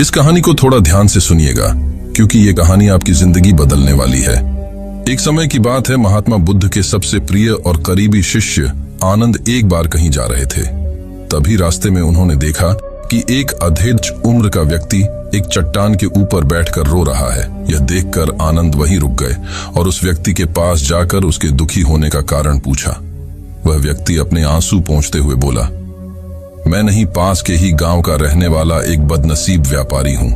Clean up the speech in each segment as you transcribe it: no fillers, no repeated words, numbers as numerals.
इस कहानी को थोड़ा ध्यान से सुनिएगा, क्योंकि ये कहानी आपकी जिंदगी बदलने वाली है। एक समय की बात है, महात्मा बुद्ध के सबसे प्रिय और करीबी शिष्य आनंद एक बार कहीं जा रहे थे। तभी रास्ते में उन्होंने देखा कि एक अधेड़ उम्र का व्यक्ति एक चट्टान के ऊपर बैठकर रो रहा है। यह देखकर आनंद वहीं रुक गए और उस व्यक्ति के पास जाकर उसके दुखी होने का कारण पूछा। वह व्यक्ति अपने आंसू पोंछते हुए बोला, मैं नहीं, पास के ही गांव का रहने वाला एक बदनसीब व्यापारी हूं।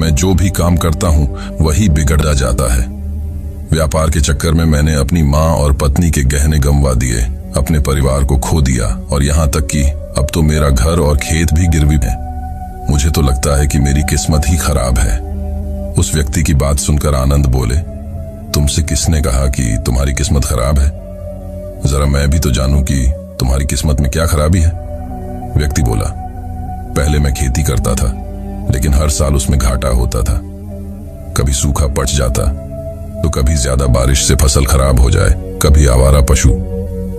मैं जो भी काम करता हूं वही बिगड़ा जाता है। व्यापार के चक्कर में मैंने अपनी मां और पत्नी के गहने गंवा दिए, अपने परिवार को खो दिया और यहां तक कि अब तो मेरा घर और खेत भी गिरवी है। मुझे तो लगता है कि मेरी किस्मत ही खराब है। उस व्यक्ति की बात सुनकर आनंद बोले, तुमसे किसने कहा कि तुम्हारी किस्मत खराब है? जरा मैं भी तो जानूं कि तुम्हारी किस्मत में क्या खराबी है। व्यक्ति बोला, पहले मैं खेती करता था, लेकिन हर साल उसमें घाटा होता था। कभी सूखा पड़ जाता, तो कभी ज्यादा बारिश से फसल खराब हो जाए, कभी आवारा पशु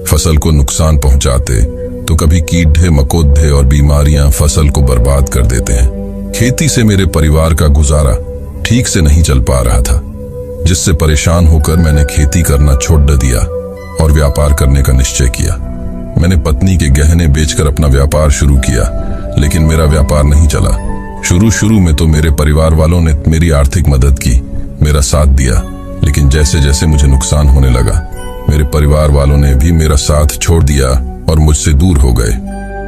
फसल को नुकसान पहुंचाते, तो कभी कीड़े मकोड़े और बीमारियां फसल को बर्बाद कर देते हैं। खेती से मेरे परिवार का गुजारा ठीक से नहीं चल पा रहा था, जिससे परेशान होकर मैंने खेती करना छोड़ दिया और व्यापार करने का निश्चय किया। मैंने पत्नी के गहने बेचकर अपना व्यापार शुरू किया, लेकिन मेरा व्यापार नहीं चला। शुरू में तो मेरे परिवार वालों ने मेरी आर्थिक मदद की, मेरा साथ दिया, लेकिन जैसे जैसे मुझे नुकसान होने लगा, मेरे परिवार वालों ने भी मेरा साथ छोड़ दिया और मुझसे दूर हो गए।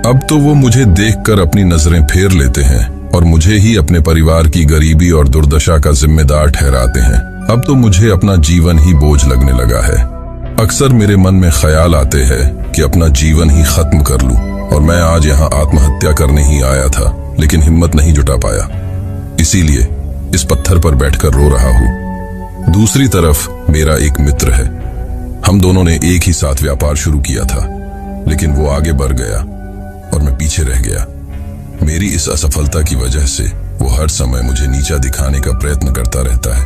अब तो वो मुझे देखकर अपनी नजरें फेर लेते हैं और मुझे ही अपने परिवार की गरीबी और दुर्दशा का जिम्मेदार ठहराते हैं। अब तो मुझे अपना जीवन ही बोझ लगने लगा है। अक्सर मेरे मन में ख्याल आते हैं कि अपना जीवन ही खत्म कर लूं, और मैं आज यहाँ आत्महत्या करने ही आया था, लेकिन हिम्मत नहीं जुटा पाया, इसीलिए इस पत्थर पर बैठकर रो रहा हूँ। दूसरी तरफ मेरा एक मित्र है। हम दोनों ने एक ही साथ व्यापार शुरू किया था, लेकिन वो आगे बढ़ गया और मैं पीछे रह गया। मेरी इस असफलता की वजह से वो हर समय मुझे नीचा दिखाने का प्रयत्न करता रहता है,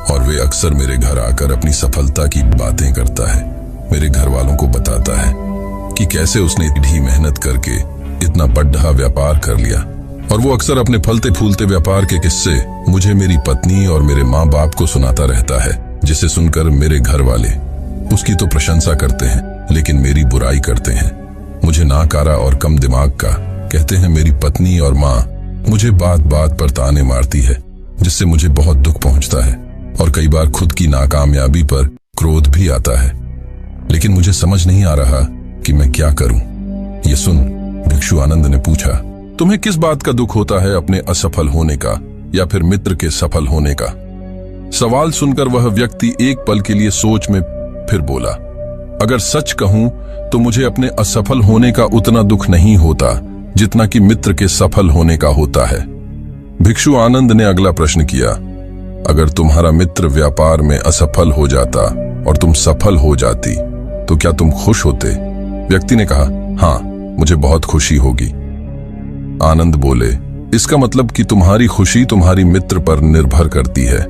और वे अक्सर मेरे घर आकर अपनी सफलता की बातें करता है। मेरे घर वालों को बताता है कि कैसे उसने इतनी मेहनत करके इतना बड़ा व्यापार कर लिया, और वो अक्सर अपने फलते फूलते व्यापार के किस्से मुझे, मेरी पत्नी और मेरे माँ बाप को सुनाता रहता है, जिसे सुनकर मेरे घर वाले उसकी तो प्रशंसा करते हैं, लेकिन मेरी बुराई करते हैं। मुझे नाकारा और कम दिमाग का कहते हैं। मेरी पत्नी और माँ मुझे बात बात पर ताने मारती है, जिससे मुझे बहुत दुख पहुंचता है, और कई बार खुद की नाकामयाबी पर क्रोध भी आता है। लेकिन मुझे समझ नहीं आ रहा कि मैं क्या करूं। ये सुन भिक्षु आनंद ने पूछा, तुम्हें किस बात का दुख होता है, अपने असफल होने का या फिर मित्र के सफल होने का? सवाल सुनकर वह व्यक्ति एक पल के लिए सोच में फिर बोला, अगर सच कहूं तो मुझे अपने असफल होने का उतना दुख नहीं होता जितना कि मित्र के सफल होने का होता है। भिक्षु आनंद ने अगला प्रश्न किया, अगर तुम्हारा मित्र व्यापार में असफल हो जाता और तुम सफल हो जाती, तो क्या तुम खुश होते? व्यक्ति ने कहा, हाँ, मुझे बहुत खुशी होगी। आनंद बोले, इसका मतलब कि तुम्हारी खुशी तुम्हारी मित्र पर निर्भर करती है।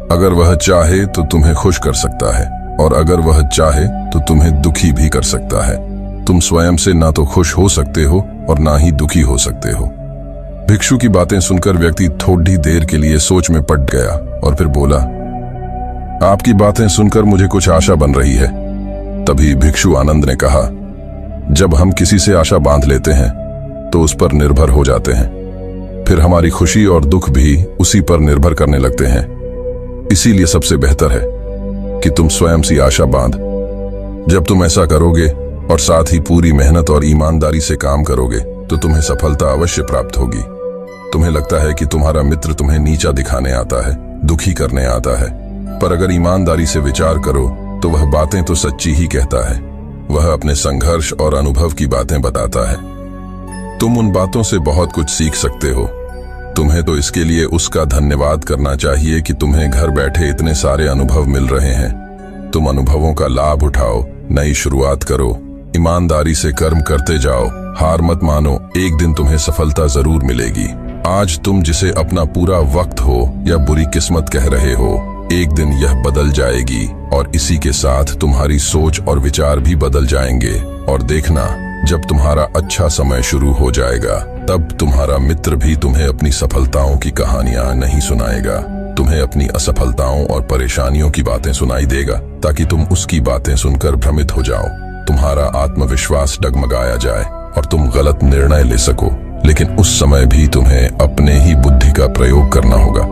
अगर वह चाहे तो तुम्हें खुश कर सकता है, और अगर वह चाहे तो तुम्हें दुखी भी कर सकता है। तुम स्वयं से ना तो खुश हो सकते हो और ना ही दुखी हो सकते हो। भिक्षु की बातें सुनकर व्यक्ति थोड़ी देर के लिए सोच में पड़ गया और फिर बोला, आपकी बातें सुनकर मुझे कुछ आशा बन रही है। तभी भिक्षु आनंद ने कहा, जब हम किसी से आशा बांध लेते हैं तो उस पर निर्भर हो जाते हैं, फिर हमारी खुशी और दुख भी उसी पर निर्भर करने लगते हैं। इसीलिए सबसे बेहतर है कि तुम स्वयं सी आशा बांध। जब तुम ऐसा करोगे और साथ ही पूरी मेहनत और ईमानदारी से काम करोगे, तो तुम्हें सफलता अवश्य प्राप्त होगी। तुम्हें लगता है कि तुम्हारा मित्र तुम्हें नीचा दिखाने आता है, दुखी करने आता है, पर अगर ईमानदारी से विचार करो तो वह बातें तो सच्ची ही कहता है। वह अपने संघर्ष और अनुभव की बातें बताता है। तुम उन बातों से बहुत कुछ सीख सकते हो। तुम्हें तो इसके लिए उसका धन्यवाद करना चाहिए कि तुम्हें घर बैठे इतने सारे अनुभव मिल रहे हैं। तुम अनुभवों का लाभ उठाओ, नई शुरुआत करो, ईमानदारी से कर्म करते जाओ, हार मत मानो, एक दिन तुम्हें सफलता जरूर मिलेगी। आज तुम जिसे अपना पूरा वक्त हो या बुरी किस्मत कह रहे हो, एक दिन यह बदल जाएगी, और इसी के साथ तुम्हारी सोच और विचार भी बदल जाएंगे। और देखना, जब तुम्हारा अच्छा समय शुरू हो जाएगा, तब तुम्हारा मित्र भी तुम्हें अपनी सफलताओं की कहानियां नहीं सुनाएगा, तुम्हें अपनी असफलताओं और परेशानियों की बातें सुनाई देगा ताकि तुम उसकी बातें सुनकर भ्रमित हो जाओ, तुम्हारा आत्मविश्वास डगमगाया जाए और तुम गलत निर्णय ले सको। लेकिन उस समय भी तुम्हें अपने ही बुद्धि का प्रयोग करना होगा,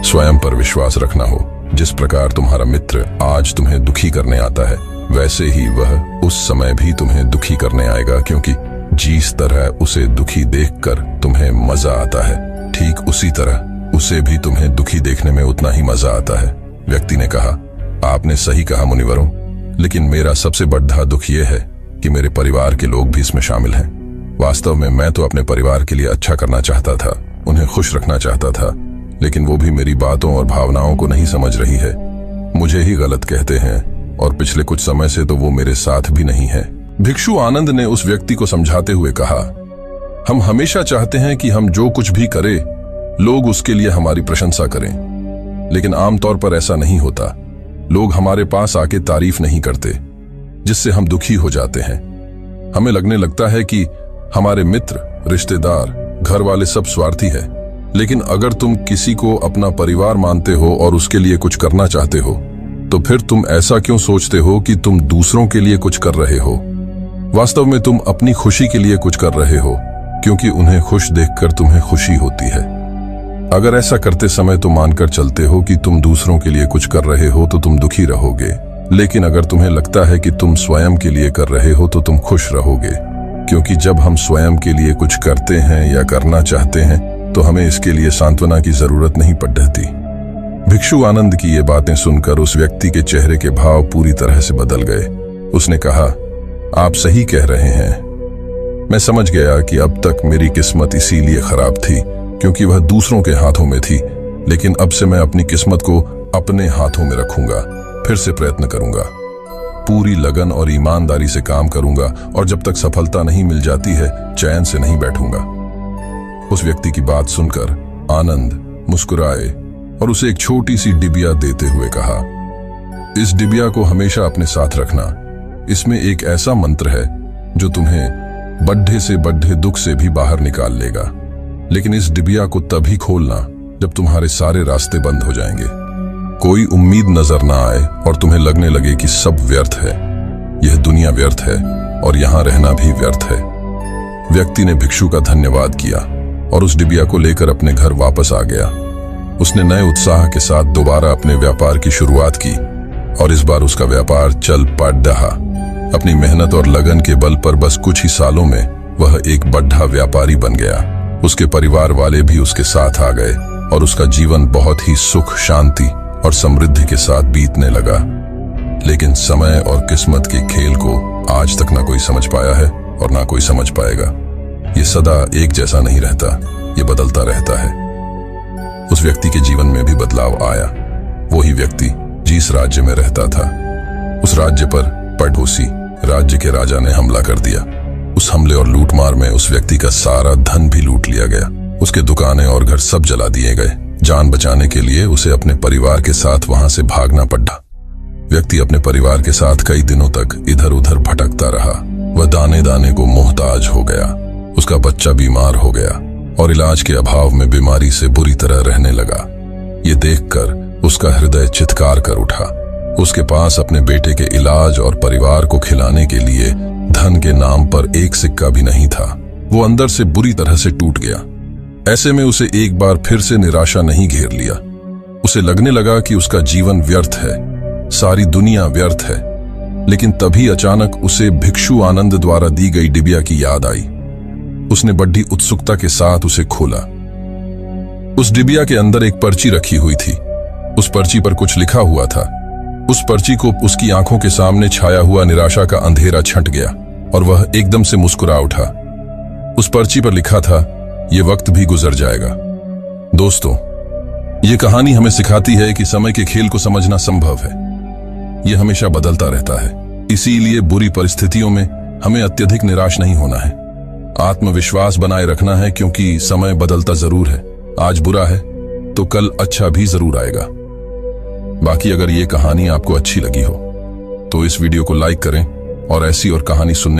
स्वयं पर विश्वास रखना हो। जिस प्रकार तुम्हारा मित्र आज तुम्हें दुखी करने आता है, वैसे ही वह उस समय भी तुम्हें दुखी करने आएगा, क्योंकि जिस तरह उसे दुखी देखकर तुम्हें मजा आता है, ठीक उसी तरह उसे भी तुम्हें दुखी देखने में उतना ही मजा आता है। व्यक्ति ने कहा, आपने सही कहा मुनिवरों, लेकिन मेरा सबसे बड़ा दुख यह है कि मेरे परिवार के लोग भी इसमें शामिल हैं। वास्तव में मैं तो अपने परिवार के लिए अच्छा करना चाहता था, उन्हें खुश रखना चाहता था, लेकिन वो भी मेरी बातों और भावनाओं को नहीं समझ रही है, मुझे ही गलत कहते हैं और पिछले कुछ समय से तो वो मेरे साथ भी नहीं है। भिक्षु आनंद ने उस व्यक्ति को समझाते हुए कहा, हम हमेशा चाहते हैं कि हम जो कुछ भी करें लोग उसके लिए हमारी प्रशंसा करें, लेकिन आमतौर पर ऐसा नहीं होता। लोग हमारे पास आके तारीफ नहीं करते, जिससे हम दुखी हो जाते हैं। हमें लगने लगता है कि हमारे मित्र, रिश्तेदार, घर वाले सब स्वार्थी है। लेकिन अगर तुम किसी को अपना परिवार मानते हो और उसके लिए कुछ करना चाहते हो, तो फिर तुम ऐसा क्यों सोचते हो कि तुम दूसरों के लिए कुछ कर रहे हो? वास्तव में तुम अपनी खुशी के लिए कुछ कर रहे हो, क्योंकि उन्हें खुश देखकर तुम्हें खुशी होती है। अगर ऐसा करते समय तुम मानकर चलते हो कि तुम दूसरों के लिए कुछ कर रहे हो तो तुम दुखी रहोगे, लेकिन अगर तुम्हें लगता है कि तुम स्वयं के लिए कर रहे हो तो तुम खुश रहोगे, क्योंकि जब हम स्वयं के लिए कुछ करते हैं या करना चाहते हैं तो हमें इसके लिए सांत्वना की जरूरत नहीं पड़ती। भिक्षु आनंद की ये बातें सुनकर उस व्यक्ति के चेहरे के भाव पूरी तरह से बदल गए। उसने कहा, आप सही कह रहे हैं। मैं समझ गया कि अब तक मेरी किस्मत इसीलिए खराब थी क्योंकि वह दूसरों के हाथों में थी, लेकिन अब से मैं अपनी किस्मत को अपने हाथों में रखूंगा, फिर से प्रयत्न करूंगा, पूरी लगन और ईमानदारी से काम करूंगा और जब तक सफलता नहीं मिल जाती है चैन से नहीं बैठूंगा। उस व्यक्ति की बात सुनकर आनंद मुस्कुराए और उसे एक छोटी सी डिबिया देते हुए कहा, इस डिबिया को हमेशा अपने साथ रखना। इसमें एक ऐसा मंत्र है जो तुम्हें बड्ढे से बड्ढे दुख से भी बाहर निकाल लेगा, लेकिन इस डिबिया को तभी खोलना जब तुम्हारे सारे रास्ते बंद हो जाएंगे, कोई उम्मीद नजर ना आए और तुम्हें लगने लगे कि सब व्यर्थ है, यह दुनिया व्यर्थ है और यहां रहना भी व्यर्थ है। व्यक्ति ने भिक्षु का धन्यवाद किया और उस डिबिया को लेकर अपने घर वापस आ गया। उसने नए उत्साह के साथ दोबारा अपने व्यापार की शुरुआत की और इस बार उसका व्यापार चल पड़ रहा। अपनी मेहनत और लगन के बल पर बस कुछ ही सालों में वह एक बड़ा व्यापारी बन गया। उसके परिवार वाले भी उसके साथ आ गए और उसका जीवन बहुत ही सुख, शांति और समृद्धि के साथ बीतने लगा। लेकिन समय और किस्मत के खेल को आज तक ना कोई समझ पाया है और ना कोई समझ पाएगा। ये सदा एक जैसा नहीं रहता, ये बदलता रहता है। उस व्यक्ति के जीवन में भी बदलाव आया। वही व्यक्ति जिस राज्य में रहता था, उस राज्य पर पड़ोसी राज्य के राजा ने हमला कर दिया। उस हमले और लूटमार में उस व्यक्ति का सारा धन भी लूट लिया गया। उसके दुकानें और घर सब जला दिए गए। जान बचाने के लिए उसे अपने परिवार के साथ वहां से भागना पड़ा। व्यक्ति अपने परिवार के साथ कई दिनों तक इधर उधर भटकता रहा। वह दाने दाने को मोहताज हो गया। उसका बच्चा बीमार हो गया और इलाज के अभाव में बीमारी से बुरी तरह रहने लगा। ये देखकर उसका हृदय चित्कार कर उठा। उसके पास अपने बेटे के इलाज और परिवार को खिलाने के लिए धन के नाम पर एक सिक्का भी नहीं था। वो अंदर से बुरी तरह से टूट गया। ऐसे में उसे एक बार फिर से निराशा नहीं घेर लिया। उसे लगने लगा कि उसका जीवन व्यर्थ है, सारी दुनिया व्यर्थ है। लेकिन तभी अचानक उसे भिक्षु आनंद द्वारा दी गई डिबिया की याद आई। उसने बड़ी उत्सुकता के साथ उसे खोला। उस डिबिया के अंदर एक पर्ची रखी हुई थी। उस पर्ची पर कुछ लिखा हुआ था। उस पर्ची को उसकी आंखों के सामने छाया हुआ निराशा का अंधेरा छंट गया और वह एकदम से मुस्कुरा उठा। उस पर्ची पर लिखा था, ये वक्त भी गुजर जाएगा। दोस्तों, ये कहानी हमें सिखाती है कि समय के खेल को समझना संभव है। यह हमेशा बदलता रहता है। इसीलिए बुरी परिस्थितियों में हमें अत्यधिक निराश नहीं होना है। आत्मविश्वास बनाए रखना है, क्योंकि समय बदलता जरूर है। आज बुरा है तो कल अच्छा भी जरूर आएगा। बाकी अगर ये कहानी आपको अच्छी लगी हो तो इस वीडियो को लाइक करें और ऐसी और कहानी सुनने